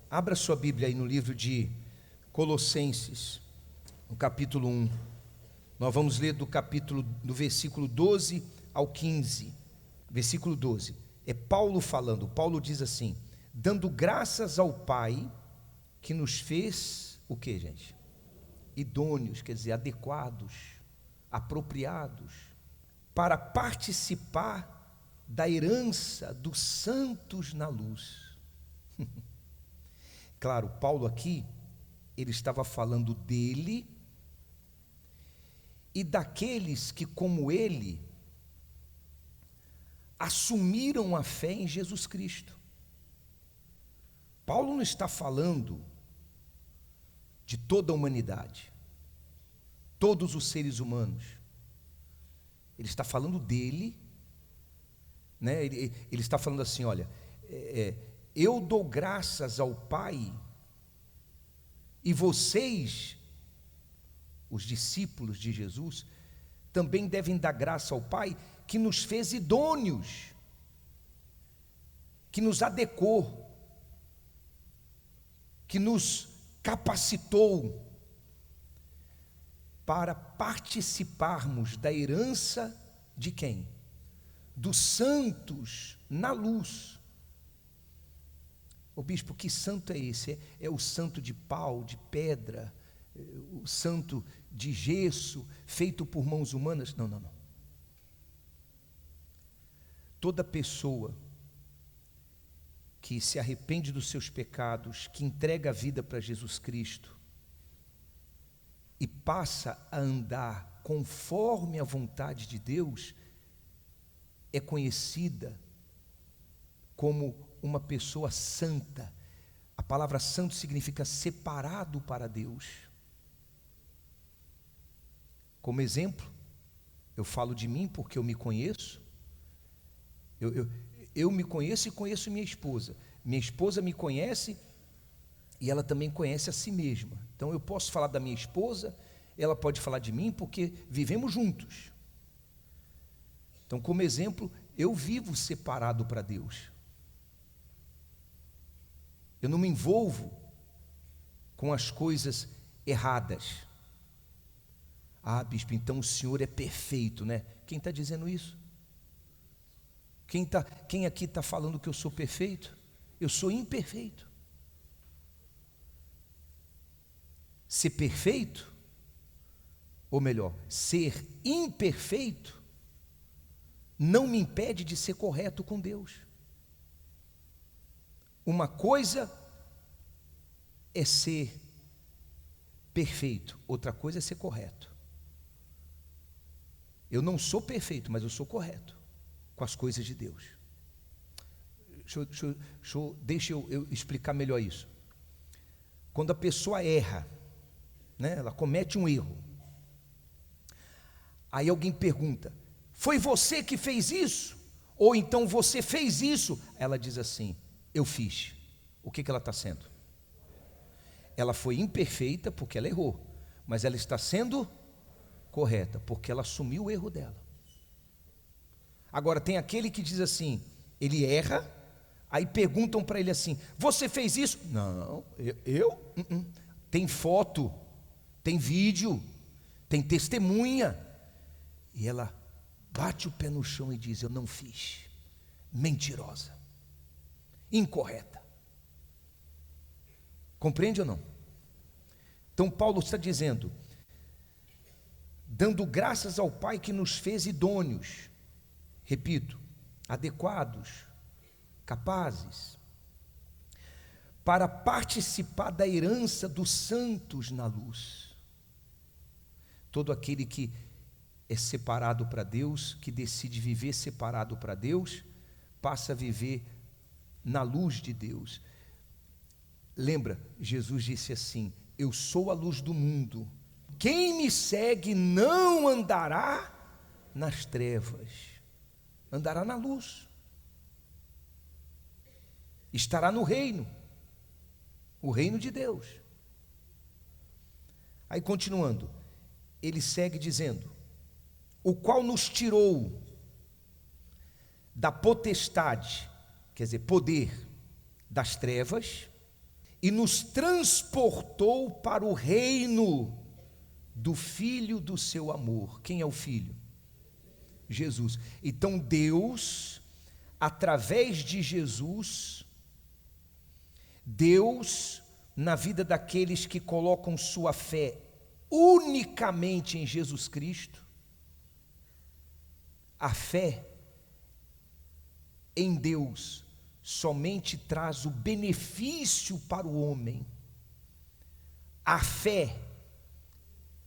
Abra sua Bíblia aí no livro de Colossenses, no capítulo 1. Nós vamos ler do versículo 12 ao 15. Versículo 12. É Paulo falando. Paulo diz assim: dando graças ao Pai que nos fez o que, gente? Idôneos, quer dizer, adequados, apropriados, para participar da herança dos santos na luz. Claro, Paulo aqui, ele estava falando dele e daqueles que, como ele, assumiram a fé em Jesus Cristo. Paulo não está falando de toda a humanidade, todos os seres humanos. Ele está falando dele, né? Ele está falando assim: olha, eu dou graças ao Pai, e vocês, os discípulos de Jesus, também devem dar graça ao Pai, que nos fez idôneos, que nos adequou, que nos capacitou para participarmos da herança de quem? Dos santos na luz. Ô bispo, que santo é esse? É o santo de pau, de pedra, o santo de gesso, feito por mãos humanas? Não, não, não. Toda pessoa que se arrepende dos seus pecados, que entrega a vida para Jesus Cristo e passa a andar conforme a vontade de Deus, é conhecida como uma pessoa santa. A palavra santo significa separado para Deus. Como exemplo, eu falo de mim porque eu me conheço. Eu me conheço e conheço minha esposa. Minha esposa me conhece e ela também conhece a si mesma. Então eu posso falar da minha esposa, ela pode falar de mim porque vivemos juntos. Então, como exemplo, eu vivo separado para Deus. Eu não me envolvo com as coisas erradas. Ah, bispo, então o senhor é perfeito, né? Quem está dizendo isso? Quem aqui está falando que eu sou perfeito? Eu sou imperfeito. Ser perfeito, ou melhor, ser imperfeito, não me impede de ser correto com Deus. Uma coisa é ser perfeito, outra coisa é ser correto. Eu não sou perfeito, mas eu sou correto com as coisas de Deus. Deixa eu explicar melhor isso. Quando a pessoa erra, né, ela comete um erro, aí alguém pergunta: foi você que fez isso? Ou então você fez isso? Ela diz assim: eu fiz. O que ela está sendo? Ela foi imperfeita porque ela errou, mas ela está sendo correta porque ela assumiu o erro dela. Agora tem aquele que diz assim, ele erra, aí perguntam para ele assim: você fez isso? Não, eu? Tem foto, tem vídeo, tem testemunha. E ela bate o pé no chão e diz: eu não fiz. Mentirosa, incorreta. Compreende ou não? Então Paulo está dizendo, dando graças ao Pai que nos fez idôneos, repito, adequados, capazes, para participar da herança dos santos na luz. Todo aquele que é separado para Deus, que decide viver separado para Deus, passa a viver na luz de Deus. Lembra, Jesus disse assim: eu sou a luz do mundo, quem me segue não andará nas trevas, andará na luz, estará no reino, o reino de Deus. Aí continuando, ele segue dizendo: o qual nos tirou da potestade, quer dizer, poder das trevas, e nos transportou para o reino do Filho do seu amor. Quem é o Filho? Jesus. Então Deus, através de Jesus, Deus, na vida daqueles que colocam sua fé unicamente em Jesus Cristo, a fé em Deus somente traz o benefício para o homem. A fé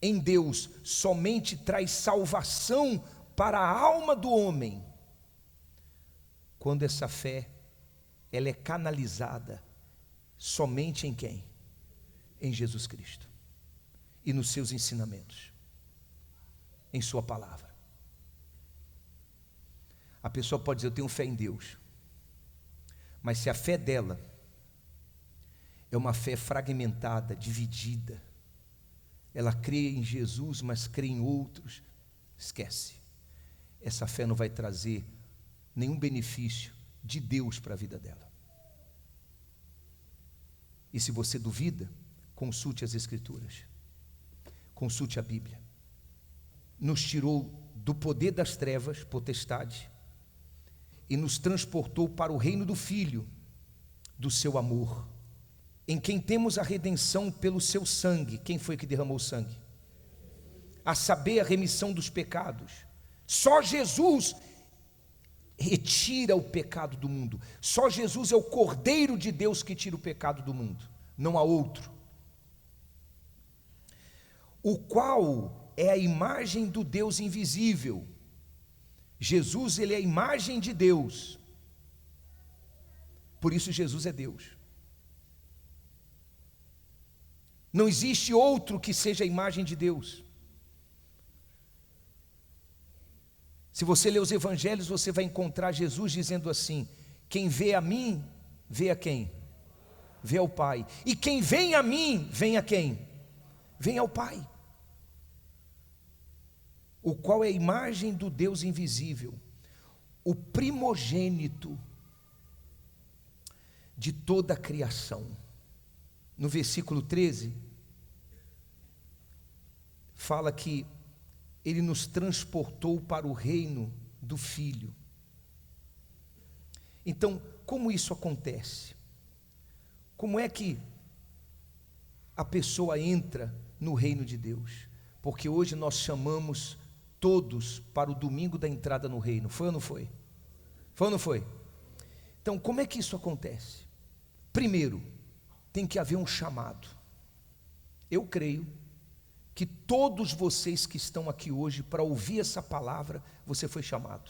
em Deus somente traz salvação para a alma do homem, quando essa fé ela é canalizada somente em quem? Em Jesus Cristo e nos seus ensinamentos, em sua palavra. A pessoa pode dizer: eu tenho fé em Deus, mas se a fé dela é uma fé fragmentada, dividida, ela crê em Jesus, mas crê em outros, esquece. Essa fé não vai trazer nenhum benefício de Deus para a vida dela. E se você duvida, consulte as Escrituras, consulte a Bíblia. Nos tirou do poder das trevas, potestade, e nos transportou para o reino do Filho do seu amor, em quem temos a redenção pelo seu sangue. Quem foi que derramou o sangue? A saber, a remissão dos pecados. Só Jesus retira o pecado do mundo. Só Jesus é o Cordeiro de Deus que tira o pecado do mundo, não há outro. O qual é a imagem do Deus invisível. Jesus, ele é a imagem de Deus, por isso Jesus é Deus. Não existe outro que seja a imagem de Deus. Se você ler os evangelhos, você vai encontrar Jesus dizendo assim: quem vê a mim, vê a quem? Vê ao Pai. E quem vem a mim, vem a quem? Vem ao Pai. O qual é a imagem do Deus invisível, o primogênito de toda a criação. No versículo 13, fala que ele nos transportou para o reino do Filho. Então, como isso acontece? Como é que a pessoa entra no reino de Deus? Porque hoje nós chamamos todos para o domingo da entrada no reino. Foi ou não foi? Foi ou não foi? Então, como é que isso acontece? Primeiro, tem que haver um chamado. Eu creio que todos vocês que estão aqui hoje para ouvir essa palavra, você foi chamado.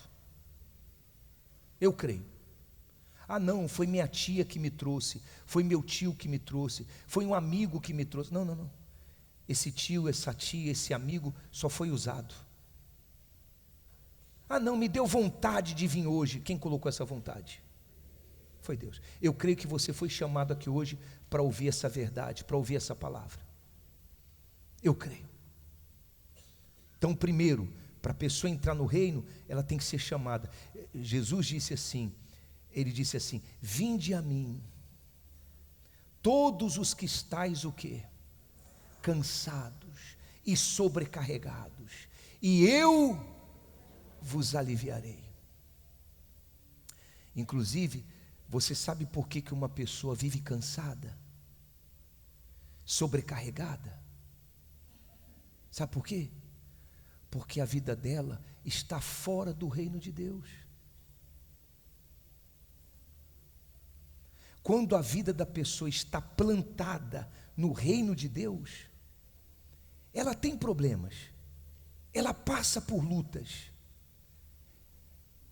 Eu creio. Ah não, foi minha tia que me trouxe, foi meu tio que me trouxe, foi um amigo que me trouxe. Não, não, não. Esse tio, essa tia, esse amigo só foi usado. Ah não, me deu vontade de vir hoje. Quem colocou essa vontade? Foi Deus. Eu creio que você foi chamado aqui hoje para ouvir essa verdade, para ouvir essa palavra. Eu creio. Então, primeiro, para a pessoa entrar no reino, ela tem que ser chamada. Jesus disse assim, ele disse assim: vinde a mim, todos os que estáis o quê? Cansados e sobrecarregados, e eu vos aliviarei. Inclusive, você sabe por que uma pessoa vive cansada, sobrecarregada? Sabe por quê? Porque a vida dela está fora do reino de Deus. Quando a vida da pessoa está plantada no reino de Deus, ela tem problemas, ela passa por lutas,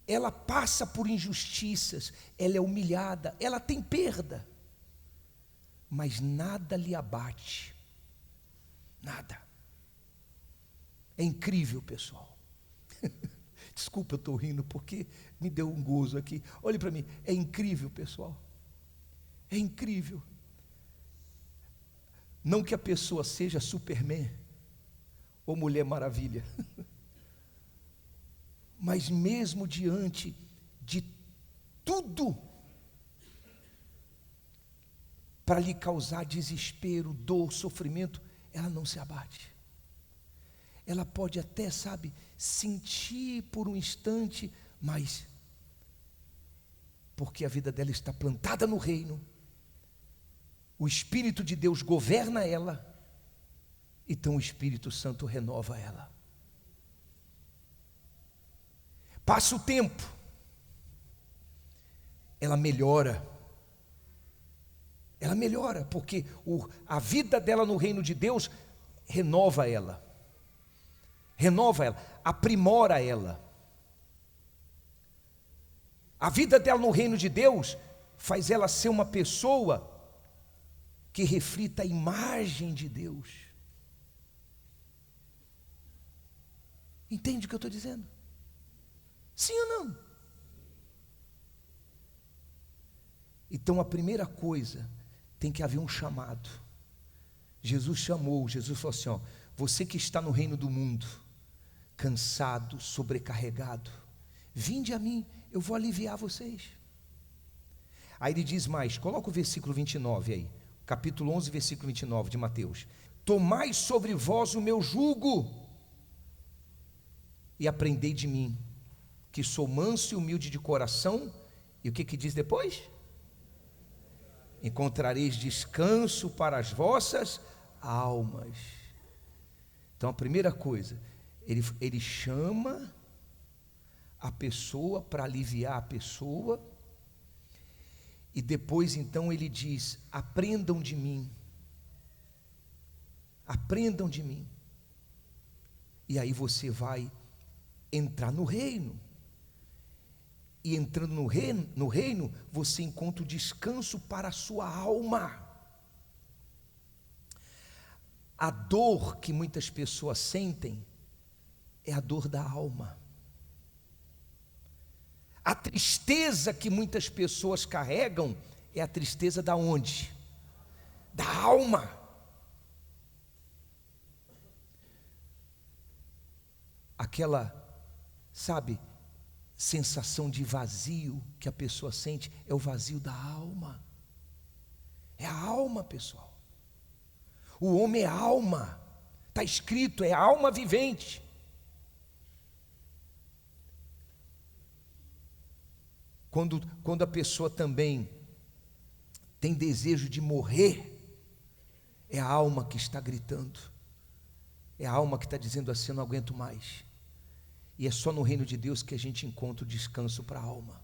ela passa por injustiças, ela é humilhada, ela tem perda, mas nada lhe abate, nada. É incrível, pessoal. Desculpa, eu estou rindo porque me deu um gozo aqui. Olhe para mim, é incrível, pessoal. É incrível. Não que a pessoa seja Superman ou Mulher Maravilha, mas mesmo diante de tudo para lhe causar desespero, dor, sofrimento, ela não se abate. Ela pode até, sabe, sentir por um instante, mas porque a vida dela está plantada no reino, o Espírito de Deus governa ela, então o Espírito Santo renova ela. Passa o tempo, ela melhora, porque a vida dela no reino de Deus renova ela, aprimora ela. A vida dela no reino de Deus faz ela ser uma pessoa que reflita a imagem de Deus. Entende o que eu estou dizendo? Sim ou não? Então a primeira coisa, tem que haver um chamado. Jesus chamou, Jesus falou assim, ó, você que está no reino do mundo, cansado, sobrecarregado, vinde a mim, eu vou aliviar vocês. Aí ele diz mais, coloca o versículo 29 aí, capítulo 11, versículo 29 de Mateus. Tomai sobre vós o meu jugo e aprendei de mim, que sou manso e humilde de coração. E o que diz depois? Encontrareis descanso para as vossas almas. Então a primeira coisa, ele chama a pessoa para aliviar a pessoa, e depois então ele diz, aprendam de mim, e aí você vai entrar no reino, e entrando no reino, você encontra o descanso para a sua alma. A dor que muitas pessoas sentem é a dor da alma. A tristeza que muitas pessoas carregam é a tristeza da onde? Da alma. Aquela, sabe, sensação de vazio que a pessoa sente é o vazio da alma. É a alma, pessoal. O homem é alma. Está escrito, é alma vivente. Quando a pessoa também tem desejo de morrer, é a alma que está gritando, é a alma que está dizendo assim, eu não aguento mais. E é só no reino de Deus que a gente encontra o descanso para a alma.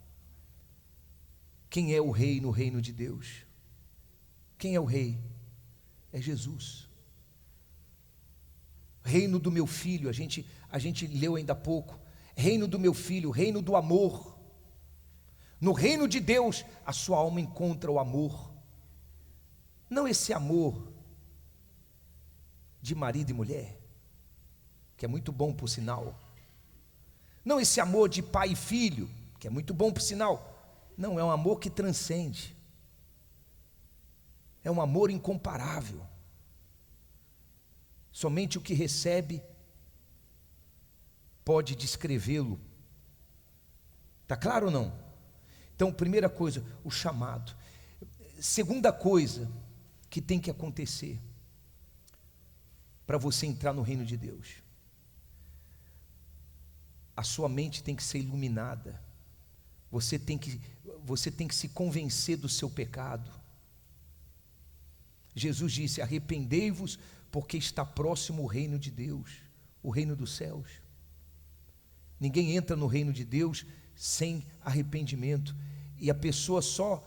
Quem é o rei no reino de Deus? Quem é o rei? É Jesus. Reino do meu filho, a gente leu ainda há pouco, reino do meu filho, reino do amor. No reino de Deus, a sua alma encontra o amor. Não esse amor de marido e mulher, que é muito bom por sinal. Não esse amor de pai e filho, que é muito bom por sinal. Não, é um amor que transcende. É um amor incomparável. Somente o que recebe pode descrevê-lo. Está claro ou não? Então, primeira coisa, o chamado. Segunda coisa que tem que acontecer para você entrar no reino de Deus. A sua mente tem que ser iluminada. Você tem que se convencer do seu pecado. Jesus disse, arrependei-vos, porque está próximo o reino de Deus, o reino dos céus. Ninguém entra no reino de Deus sem arrependimento, e a pessoa só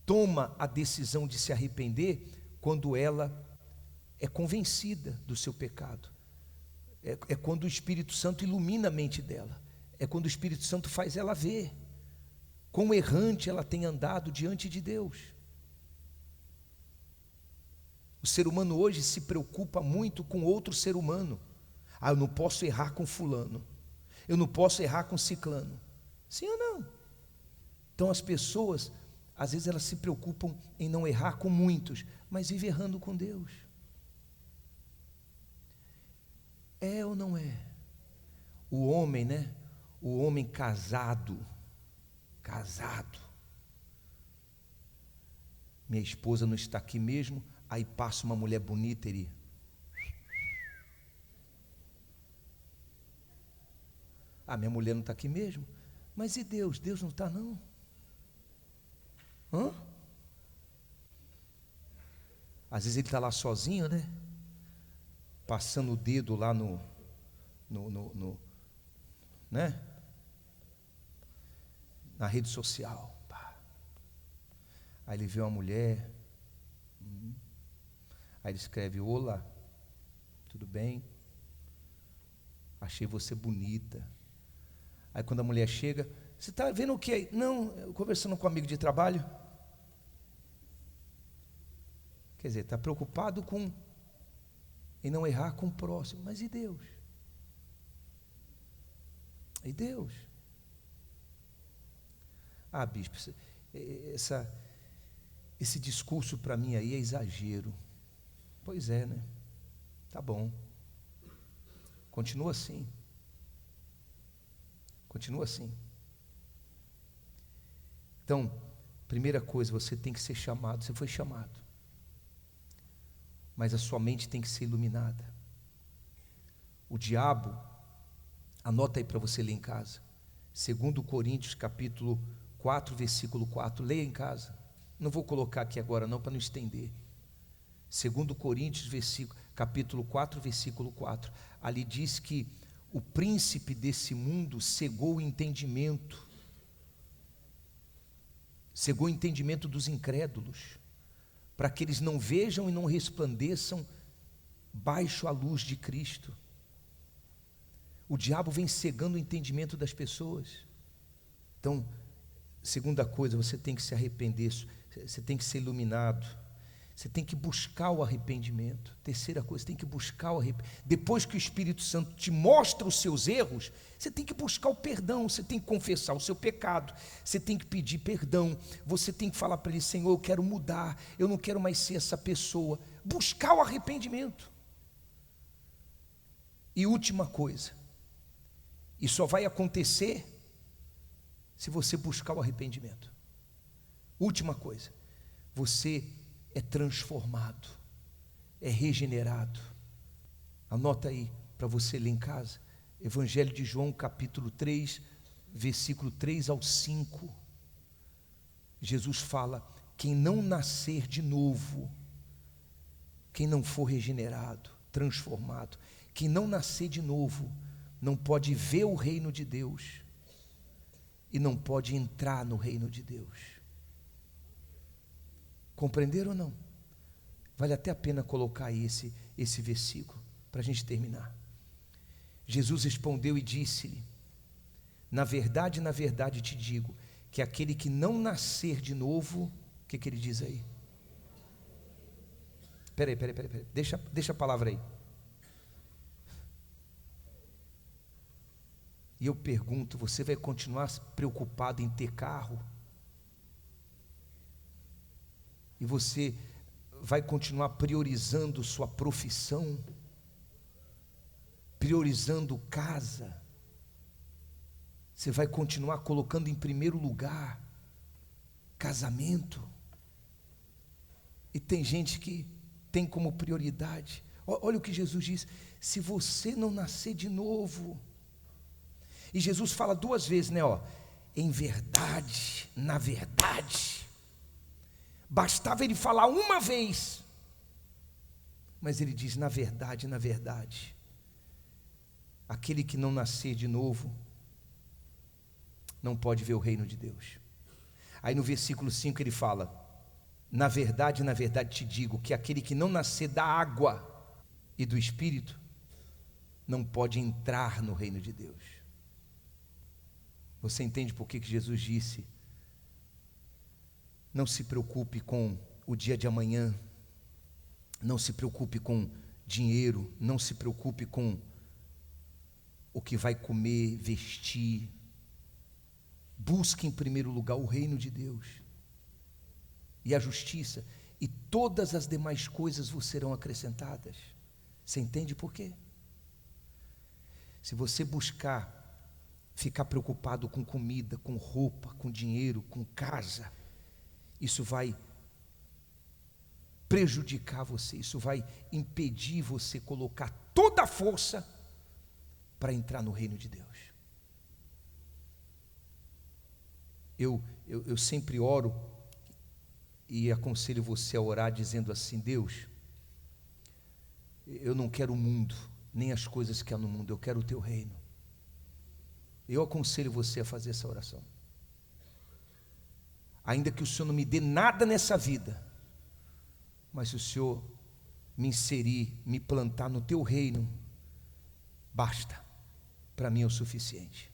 toma a decisão de se arrepender quando ela é convencida do seu pecado. É quando o Espírito Santo ilumina a mente dela, é quando o Espírito Santo faz ela ver quão errante ela tem andado diante de Deus. O ser humano hoje se preocupa muito com outro ser humano. Eu não posso errar com fulano, eu não posso errar com ciclano. Sim ou não? Então as pessoas, às vezes elas se preocupam em não errar com muitos, mas vivem errando com Deus. É ou não é? O homem, né? O homem casado, minha esposa não está aqui mesmo, aí passa uma mulher bonita, ele... Ah, minha mulher não está aqui mesmo, mas e Deus? Deus não está não? Hã? Às vezes ele está lá sozinho, né? Passando o dedo lá né? Na rede social. Pá. Aí ele vê uma mulher. Aí ele escreve: olá, tudo bem? Achei você bonita. Aí quando a mulher chega: você está vendo o que aí? Não, eu conversando com um amigo de trabalho. Quer dizer, está preocupado em não errar com o próximo. Mas e Deus? E Deus? Ah, bispo, esse discurso para mim aí é exagero. Pois é, né? Tá bom. Continua assim. Continua assim. Então, primeira coisa, você tem que ser chamado. Você foi chamado. Mas a sua mente tem que ser iluminada. O diabo, anota aí para você ler em casa, 2 Coríntios capítulo 4, versículo 4, leia em casa, não vou colocar aqui agora não, para não estender. 2 Coríntios capítulo 4, versículo 4, ali diz que o príncipe desse mundo cegou o entendimento dos incrédulos, para que eles não vejam e não resplandeçam baixo a luz de Cristo. O diabo vem cegando o entendimento das pessoas. Então, segunda coisa, você tem que se arrepender, você tem que ser iluminado, você tem que buscar o arrependimento. Terceira coisa, você tem que buscar o arrependimento. Depois que o Espírito Santo te mostra os seus erros, você tem que buscar o perdão, você tem que confessar o seu pecado, você tem que pedir perdão, você tem que falar para ele: Senhor, eu quero mudar, eu não quero mais ser essa pessoa. Buscar o arrependimento. E última coisa, e só vai acontecer se você buscar o arrependimento. Última coisa, você é transformado, é regenerado. Anota aí para você ler em casa, Evangelho de João capítulo 3, versículo 3 ao 5. Jesus fala: quem não nascer de novo, quem não for regenerado, transformado, quem não nascer de novo, não pode ver o reino de Deus e não pode entrar no reino de Deus. Compreenderam ou não? Vale até a pena colocar aí esse versículo para a gente terminar. Jesus respondeu e disse-lhe: na verdade te digo, que aquele que não nascer de novo, o que ele diz aí? Peraí, deixa a palavra aí. E eu pergunto: você vai continuar preocupado em ter carro? E você vai continuar priorizando sua profissão? Priorizando casa? Você vai continuar colocando em primeiro lugar casamento? E tem gente que tem como prioridade. Olha o que Jesus diz: se você não nascer de novo. E Jesus fala duas vezes, né? Em verdade, na verdade. Bastava ele falar uma vez, mas ele diz: na verdade, aquele que não nascer de novo não pode ver o reino de Deus. Aí no versículo 5 ele fala: na verdade te digo, que aquele que não nascer da água e do Espírito não pode entrar no reino de Deus. Você entende por que Jesus disse: não se preocupe com o dia de amanhã, não se preocupe com dinheiro, não se preocupe com o que vai comer, vestir. Busque em primeiro lugar o reino de Deus e a justiça, e todas as demais coisas vos serão acrescentadas. Você entende por quê? Se você buscar ficar preocupado com comida, com roupa, com dinheiro, com casa, isso vai prejudicar você, isso vai impedir você colocar toda a força para entrar no reino de Deus. Eu sempre oro e aconselho você a orar dizendo assim: Deus, eu não quero o mundo, nem as coisas que há no mundo, eu quero o teu reino. Eu aconselho você a fazer essa oração. Ainda que o Senhor não me dê nada nessa vida, mas se o Senhor me inserir, me plantar no teu reino, basta, para mim é o suficiente.